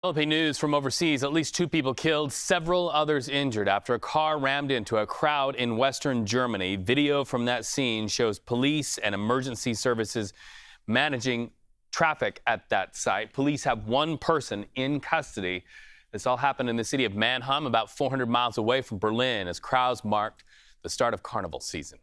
Developing news from overseas. At least 2 people killed, several others injured after a car rammed into a crowd in western Germany. Video from that scene shows police and emergency services managing traffic at that site. Police have 1 person in custody. This all happened in the city of Mannheim, about 400 miles away from Berlin, as crowds marked the start of carnival season.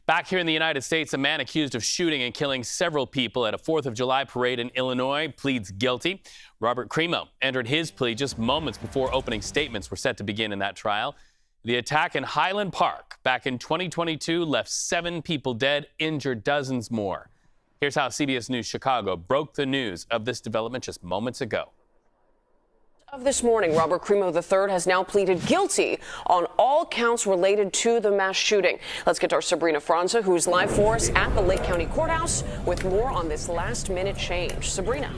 Back here in the United States, a man accused of shooting and killing several people at a 4th of July parade in Illinois pleads guilty. Robert Crimo entered his plea just moments before opening statements were set to begin in that trial. The attack in Highland Park back in 2022 left 7 people dead, injured dozens more. Here's how CBS News Chicago broke the news of this development just moments ago. Of this morning, Robert Crimo III has now pleaded guilty on all counts related to the mass shooting. Let's get to our Sabrina Franza, who's live for us at the Lake County Courthouse with more on this last-minute change. Sabrina.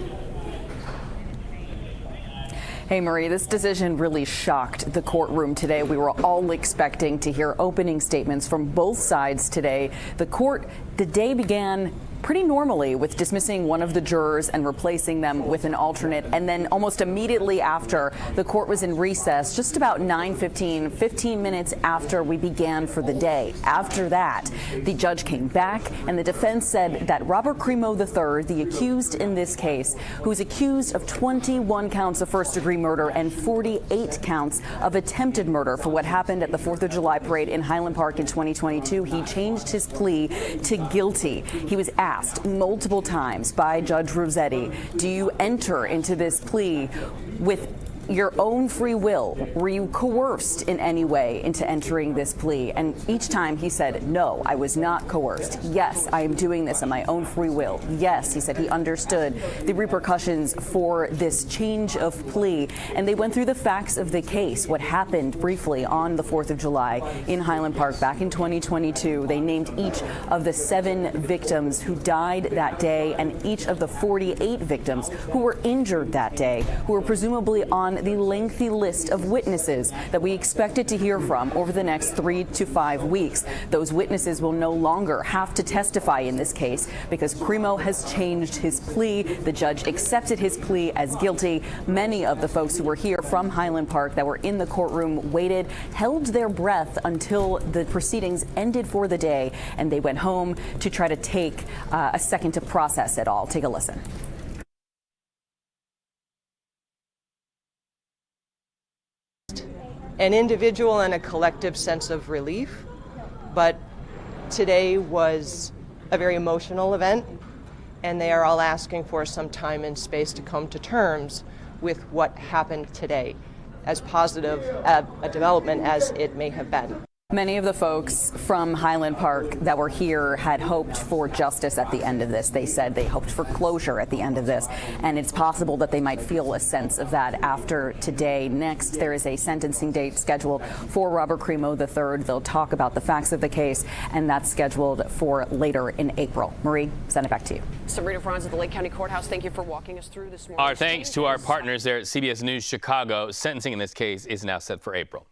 Hey, Marie, this decision really shocked the courtroom today. We were all expecting to hear opening statements from both sides today. The day began pretty normally with dismissing one of the jurors and replacing them with an alternate. And then almost immediately after, the court was in recess, just about 15 minutes after we began for the day. After that, the judge came back and the defense said that Robert Crimo III, the accused in this case, who's accused of 21 counts of first-degree murder and 48 counts of attempted murder for what happened at the 4th of July parade in Highland Park in 2022, he changed his plea to guilty. He was asked multiple times by Judge Rossetti, do you enter into this plea with your own free will? Were you coerced in any way into entering this plea? And each time he said, no, I was not coerced. Yes, I am doing this on my own free will. Yes, he said he understood the repercussions for this change of plea. And they went through the facts of the case, what happened briefly on the 4th of July in Highland Park back in 2022. They named each of the 7 victims who died that day and each of the 48 victims who were injured that day, who were presumably on the lengthy list of witnesses that we expected to hear from over the next 3 to 5 weeks. Those witnesses will no longer have to testify in this case because Crimo has changed his plea. The judge accepted his plea as guilty. Many of the folks who were here from Highland Park that were in the courtroom waited, held their breath until the proceedings ended for the day, and they went home to try to take a second to process it all. Take a listen. An individual and a collective sense of relief, but today was a very emotional event, and they are all asking for some time and space to come to terms with what happened today, as positive a development as it may have been. Many of the folks from Highland Park that were here had hoped for justice at the end of this. They said they hoped for closure at the end of this, and it's possible that they might feel a sense of that after today. Next, there is a sentencing date scheduled for Robert Crimo III. They'll talk about the facts of the case, and that's scheduled for later in April. Marie, send it back to you. Sabrina Franza at the Lake County Courthouse, thank you for walking us through this morning. Our thanks to our partners there at CBS News Chicago. Sentencing in this case is now set for April.